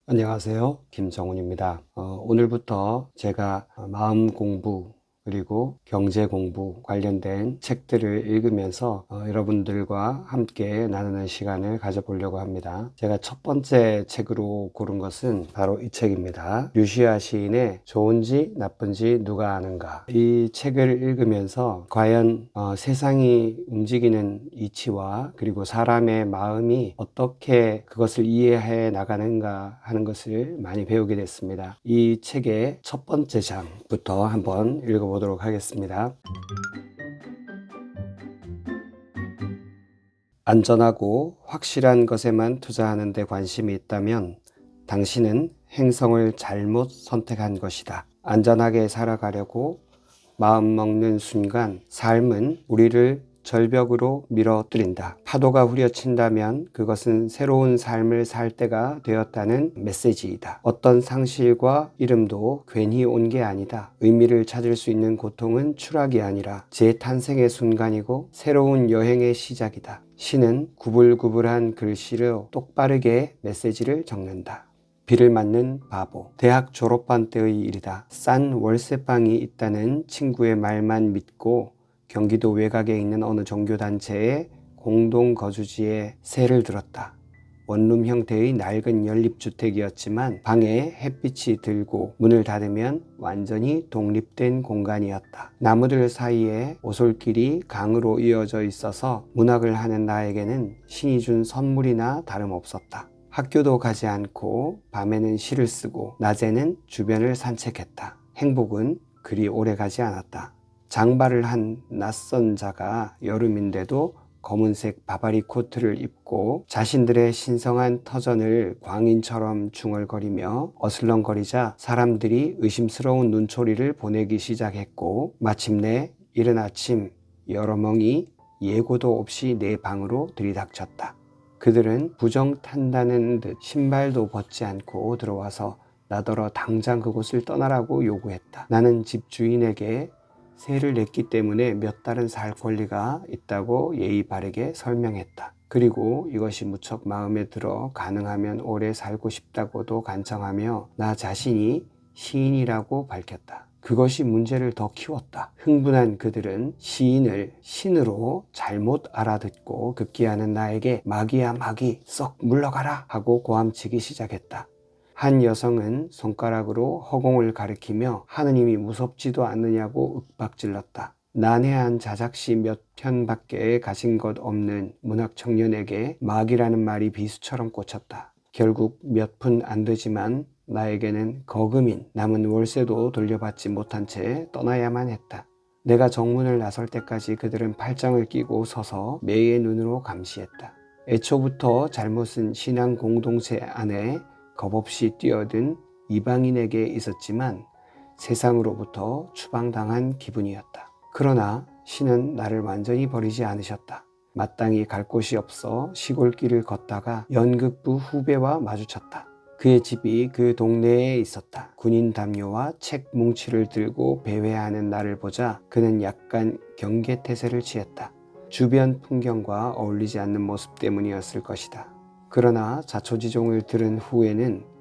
안녕하세요. 김정훈입니다. 오늘부터 제가 마음 공부 그리고 경제 공부 관련된 책들을 읽으면서 여러분들과 함께 나누는 시간을 가져보려고 합니다. 제가 첫 번째 책으로 고른 것은 바로 이 책입니다. 류시아 시인의 좋은지 나쁜지 누가 아는가. 이 책을 읽으면서 과연 세상이 움직이는 이치와 그리고 사람의 마음이 어떻게 그것을 이해해 나가는가 하는 것을 많이 배우게 됐습니다. 이 책의 첫 번째 장부터 한번 읽어보도록 하겠습니다. 안전하고 확실한 것에만 투자하는 데 관심이 있다면 당신은 행성을 잘못 선택한 것이다. 안전하게 살아가려고 마음먹는 순간 삶은 우리를 절벽으로 밀어뜨린다. 파도가 후려친다면 그것은 새로운 삶을 살 때가 되었다는 메시지이다. 어떤 상실과 이름도 괜히 온 게 아니다. 의미를 찾을 수 있는 고통은 추락이 아니라 재탄생의 순간이고 새로운 여행의 시작이다. 시는 구불구불한 글씨로 똑바르게 메시지를 적는다. 비를 맞는 바보. 대학 졸업반 때의 일이다. 싼 월세방이 있다는 친구의 말만 믿고 경기도 외곽에 있는 어느 종교단체의 공동거주지에 세를 들었다. 원룸 형태의 낡은 연립주택이었지만 방에 햇빛이 들고 문을 닫으면 완전히 독립된 공간이었다. 나무들 사이에 오솔길이 강으로 이어져 있어서 문학을 하는 나에게는 신이 준 선물이나 다름없었다. 학교도 가지 않고 밤에는 시를 쓰고 낮에는 주변을 산책했다. 행복은 그리 오래 가지 않았다. 장발을 한 낯선 자가 여름인데도 검은색 바바리 코트를 입고 자신들의 신성한 터전을 광인처럼 중얼거리며 어슬렁거리자 사람들이 의심스러운 눈초리를 보내기 시작했고 마침내 이른 아침 여러 멍이 예고도 없이 내 방으로 들이닥쳤다. 그들은 부정탄다는 듯 신발도 벗지 않고 들어와서 나더러 당장 그곳을 떠나라고 요구했다. 나는 집주인에게 세를 냈기 때문에 몇 달은 살 권리가 있다고 예의 바르게 설명했다. 그리고 이것이 무척 마음에 들어 가능하면 오래 살고 싶다고도 간청하며 나 자신이 시인이라고 밝혔다. 그것이 문제를 더 키웠다. 흥분한 그들은 시인을 신으로 잘못 알아듣고 급기야는 나에게 마귀야 마귀 썩 물러가라 하고 고함치기 시작했다. 한 여성은 손가락으로 허공을 가리키며 하느님이 무섭지도 않느냐고 윽박질렀다. 난해한 자작시 몇 편밖에 가진 것 없는 문학 청년에게 마귀라는 말이 비수처럼 꽂혔다. 결국 몇 푼 안 되지만 나에게는 거금인 남은 월세도 돌려받지 못한 채 떠나야만 했다. 내가 정문을 나설 때까지 그들은 팔짱을 끼고 서서 매의 눈으로 감시했다. 애초부터 잘못은 신앙 공동체 안에 겁없이 뛰어든 이방인에게 있었지만 세상으로부터 추방당한 기분이었다. 그러나 신은 나를 완전히 버리지 않으셨다. 마땅히 갈 곳이 없어 시골길을 걷다가 연극부 후배와 마주쳤다. 그의 집이 그 동네에 있었다. 군인 담요와 책 뭉치를 들고 배회하는 나를 보자 그는 약간 경계태세를 취했다. 주변 풍경과 어울리지 않는 모습 때문이었을 것이다. 그러나 자초지종을 들은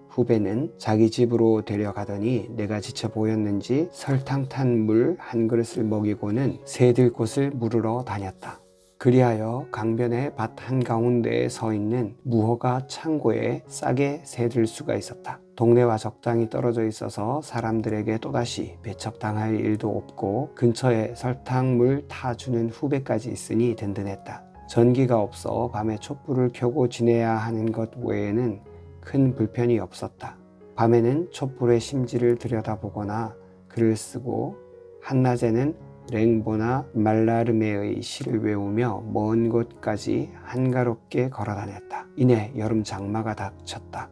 후배는 자기 집으로 데려가더니 내가 지쳐 보였는지 설탕 탄 물 한 그릇을 먹이고는 새들 곳을 물으러 다녔다. 그리하여 강변의 밭 한가운데에 서 있는 무허가 창고에 싸게 새들 수가 있었다. 동네와 적당히 떨어져 있어서 사람들에게 또다시 배척당할 일도 없고 근처에 설탕물 타주는 후배까지 있으니 든든했다. 전기가 없어 밤에 촛불을 켜고 지내야 하는 것 외에는 큰 불편이 없었다. 밤에는 촛불의 심지를 들여다보거나 글을 쓰고 한낮에는 랭보나 말라르메의 시를 외우며 먼 곳까지 한가롭게 걸어다녔다. 이내 여름 장마가 닥쳤다.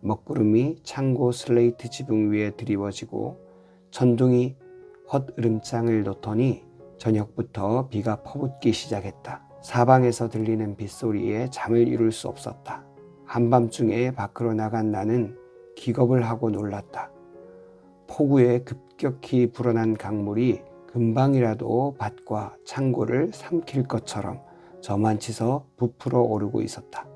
먹구름이 창고 슬레이트 지붕 위에 드리워지고 천둥이 헛으름장을 놓더니 저녁부터 비가 퍼붓기 시작했다. 사방에서 들리는 빗소리에 잠을 이룰 수 없었다. 한밤중에 밖으로 나간 나는 기겁을 하고 놀랐다. 폭우에 급격히 불어난 강물이 금방이라도 밭과 창고를 삼킬 것처럼 저만치서 부풀어 오르고 있었다.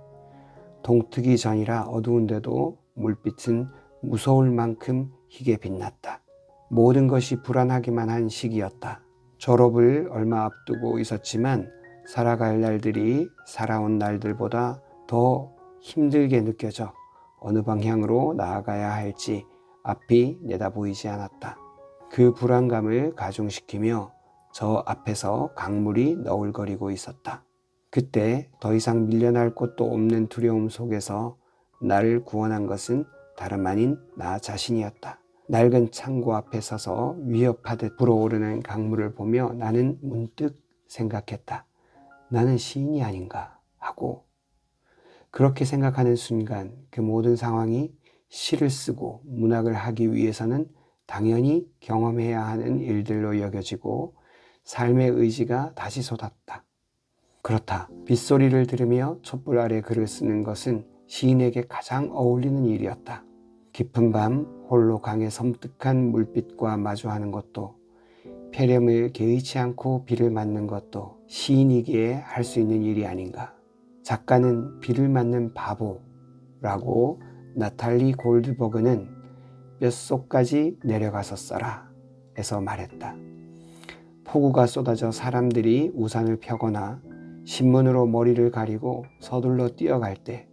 동트기 전이라 어두운데도 물빛은 무서울 만큼 희게 빛났다. 모든 것이 불안하기만 한 시기였다. 졸업을 얼마 앞두고 있었지만 살아갈 날들이 살아온 날들보다 더 힘들게 느껴져 어느 방향으로 나아가야 할지 앞이 내다보이지 않았다. 그 불안감을 가중시키며 저 앞에서 강물이 너울거리고 있었다. 그때 더 이상 밀려날 곳도 없는 두려움 속에서 나를 구원한 것은 다름 아닌 나 자신이었다. 낡은 창고 앞에 서서 위협하듯 불어오르는 강물을 보며 나는 문득 생각했다. 나는 시인이 아닌가 하고, 그렇게 생각하는 순간 그 모든 상황이 시를 쓰고 문학을 하기 위해서는 당연히 경험해야 하는 일들로 여겨지고 삶의 의지가 다시 솟았다. 그렇다. 빗소리를 들으며 촛불 아래 글을 쓰는 것은 시인에게 가장 어울리는 일이었다. 깊은 밤 홀로 강의 섬뜩한 물빛과 마주하는 것도, 폐렴을 개의치 않고 비를 맞는 것도 시인이기에 할 수 있는 일이 아닌가. 작가는 비를 맞는 바보라고 나탈리 골드버그는 뼛속까지 내려가서 써라 에서 말했다. 폭우가 쏟아져 사람들이 우산을 펴거나 신문으로 머리를 가리고 서둘러 뛰어갈 때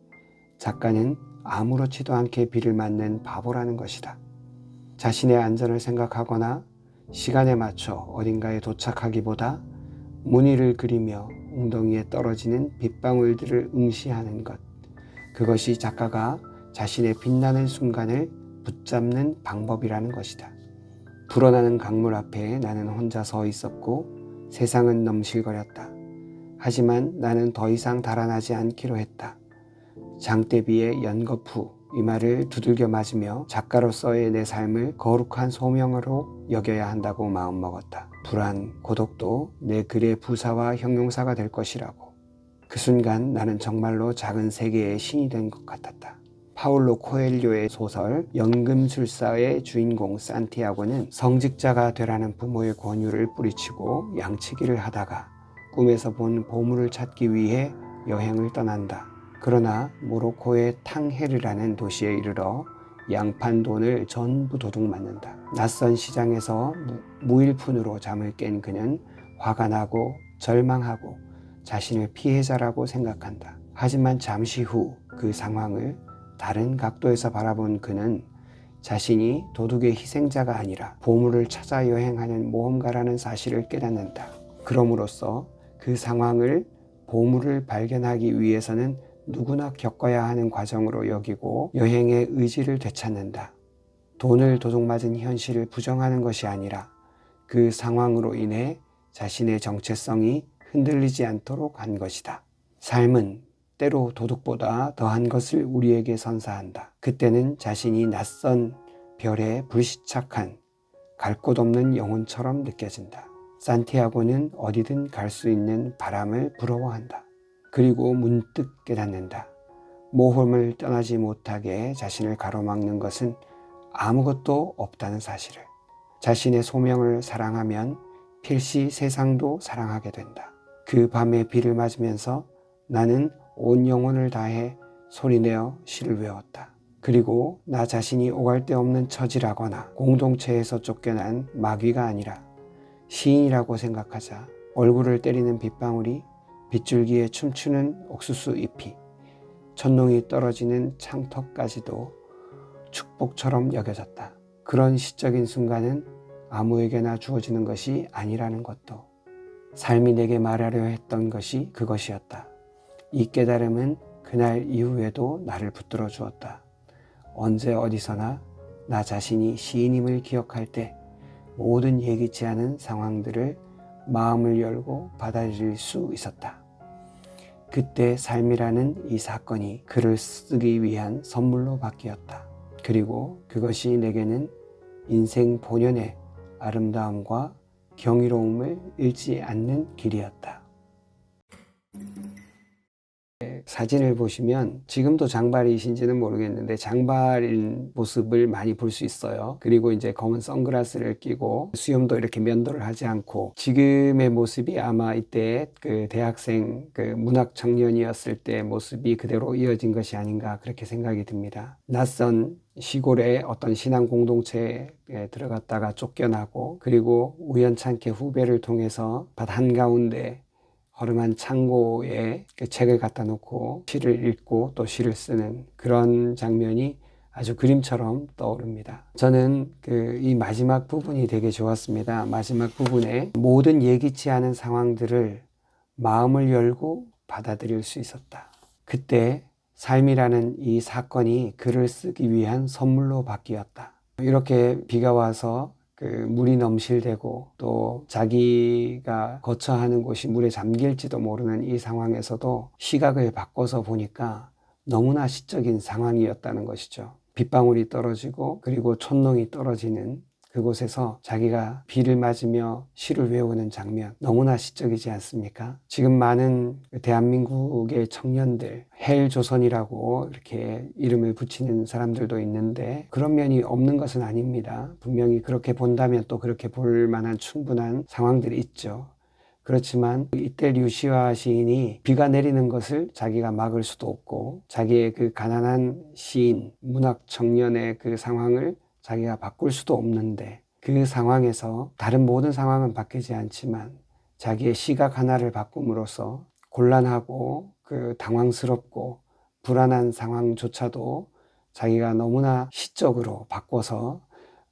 작가는 아무렇지도 않게 비를 맞는 바보라는 것이다. 자신의 안전을 생각하거나 시간에 맞춰 어딘가에 도착하기보다 무늬를 그리며 웅덩이에 떨어지는 빗방울들을 응시하는 것, 그것이 작가가 자신의 빛나는 순간을 붙잡는 방법이라는 것이다. 불어나는 강물 앞에 나는 혼자 서 있었고 세상은 넘실거렸다. 하지만 나는 더 이상 달아나지 않기로 했다. 장대비의 연거푸 이 말을 두들겨 맞으며 작가로서의 내 삶을 거룩한 소명으로 여겨야 한다고 마음먹었다. 불안, 고독도 내 글의 부사와 형용사가 될 것이라고. 그 순간 나는 정말로 작은 세계의 신이 된 것 같았다. 파울로 코엘료의 소설 연금술사의 주인공 산티아고는 성직자가 되라는 부모의 권유를 뿌리치고 양치기를 하다가 꿈에서 본 보물을 찾기 위해 여행을 떠난다. 그러나 모로코의 탕헤르라는 도시에 이르러 양판 돈을 전부 도둑맞는다. 낯선 시장에서 무일푼으로 잠을 깬 그는 화가 나고 절망하고 자신을 피해자라고 생각한다. 하지만 잠시 후 그 상황을 다른 각도에서 바라본 그는 자신이 도둑의 희생자가 아니라 보물을 찾아 여행하는 모험가라는 사실을 깨닫는다. 그럼으로써 그 상황을 보물을 발견하기 위해서는 누구나 겪어야 하는 과정으로 여기고 여행의 의지를 되찾는다. 돈을 도둑맞은 현실을 부정하는 것이 아니라 그 상황으로 인해 자신의 정체성이 흔들리지 않도록 한 것이다. 삶은 때로 도둑보다 더한 것을 우리에게 선사한다. 그때는 자신이 낯선 별에 불시착한 갈 곳 없는 영혼처럼 느껴진다. 산티아고는 어디든 갈 수 있는 바람을 부러워한다. 그리고 문득 깨닫는다. 모험을 떠나지 못하게 자신을 가로막는 것은 아무것도 없다는 사실을. 자신의 소명을 사랑하면 필시 세상도 사랑하게 된다. 그 밤에 비를 맞으면서 나는 온 영혼을 다해 소리내어 시를 외웠다. 그리고 나 자신이 오갈 데 없는 처지라거나 공동체에서 쫓겨난 마귀가 아니라 시인이라고 생각하자 얼굴을 때리는 빗방울이 빗줄기에 춤추는 옥수수 잎이 천둥이 떨어지는 창턱까지도 축복처럼 여겨졌다. 그런 시적인 순간은 아무에게나 주어지는 것이 아니라는 것도, 삶이 내게 말하려 했던 것이 그것이었다. 이 깨달음은 그날 이후에도 나를 붙들어 주었다. 언제 어디서나 나 자신이 시인임을 기억할 때 모든 예기치 않은 상황들을 마음을 열고 받아들일 수 있었다. 그때 삶이라는 이 사건이 글을 쓰기 위한 선물로 바뀌었다. 그리고 그것이 내게는 인생 본연의 아름다움과 경이로움을 잃지 않는 길이었다. 사진을 보시면 지금도 장발이신지는 모르겠는데 장발인 모습을 많이 볼 수 있어요. 그리고 이제 검은 선글라스를 끼고 수염도 이렇게 면도를 하지 않고, 지금의 모습이 아마 이때 그 대학생 그 문학 청년이었을 때 모습이 그대로 이어진 것이 아닌가 그렇게 생각이 듭니다. 낯선 시골의 어떤 신앙 공동체에 들어갔다가 쫓겨나고, 그리고 우연찮게 후배를 통해서 밭 한가운데 허름한 창고에 그 책을 갖다 놓고 시를 읽고 또 시를 쓰는 그런 장면이 아주 그림처럼 떠오릅니다. 저는 이 마지막 부분이 되게 좋았습니다. 마지막 부분에 모든 예기치 않은 상황들을 마음을 열고 받아들일 수 있었다. 그때 삶이라는 이 사건이 글을 쓰기 위한 선물로 바뀌었다. 이렇게 비가 와서 물이 넘실대고 또 자기가 거처하는 곳이 물에 잠길지도 모르는 이 상황에서도 시각을 바꿔서 보니까 너무나 시적인 상황이었다는 것이죠. 빗방울이 떨어지고 그리고 촛농이 떨어지는 그곳에서 자기가 비를 맞으며 시를 외우는 장면, 너무나 시적이지 않습니까? 지금 많은 대한민국의 청년들, 헬조선이라고 이렇게 이름을 붙이는 사람들도 있는데 그런 면이 없는 것은 아닙니다. 분명히 그렇게 본다면 또 그렇게 볼 만한 충분한 상황들이 있죠. 그렇지만 이때 류시화 시인이 비가 내리는 것을 자기가 막을 수도 없고, 자기의 그 가난한 시인, 문학 청년의 그 상황을 자기가 바꿀 수도 없는데, 그 상황에서 다른 모든 상황은 바뀌지 않지만 자기의 시각 하나를 바꿈으로써 곤란하고 당황스럽고 불안한 상황조차도 자기가 너무나 시적으로 바꿔서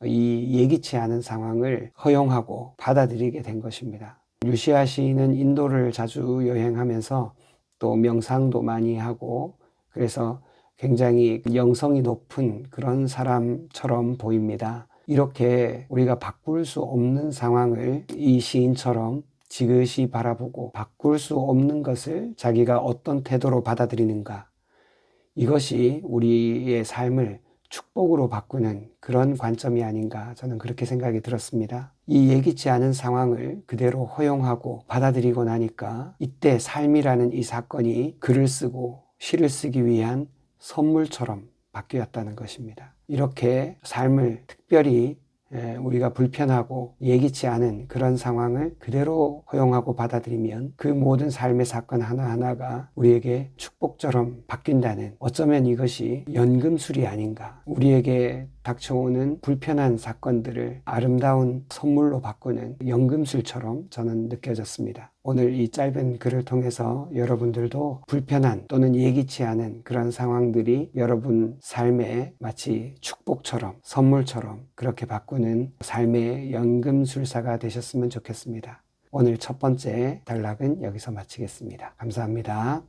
이 예기치 않은 상황을 허용하고 받아들이게 된 것입니다. 류시아 시인은 인도를 자주 여행하면서 또 명상도 많이 하고, 그래서 굉장히 영성이 높은 그런 사람처럼 보입니다. 이렇게 우리가 바꿀 수 없는 상황을 이 시인처럼 지그시 바라보고 바꿀 수 없는 것을 자기가 어떤 태도로 받아들이는가, 이것이 우리의 삶을 축복으로 바꾸는 그런 관점이 아닌가, 저는 그렇게 생각이 들었습니다. 이 예기치 않은 상황을 그대로 허용하고 받아들이고 나니까 이때 삶이라는 이 사건이 글을 쓰고 시를 쓰기 위한 선물처럼 바뀌었다는 것입니다. 이렇게 삶을 특별히 우리가 불편하고 예기치 않은 그런 상황을 그대로 허용하고 받아들이면 그 모든 삶의 사건 하나하나가 우리에게 축복처럼 바뀐다는, 어쩌면 이것이 연금술이 아닌가, 우리에게 닥쳐오는 불편한 사건들을 아름다운 선물로 바꾸는 연금술처럼 저는 느껴졌습니다. 오늘 이 짧은 글을 통해서 여러분들도 불편한 또는 예기치 않은 그런 상황들이 여러분 삶에 마치 축복처럼 선물처럼 그렇게 바꾸는 삶의 연금술사가 되셨으면 좋겠습니다. 오늘 첫 번째 단락은 여기서 마치겠습니다. 감사합니다.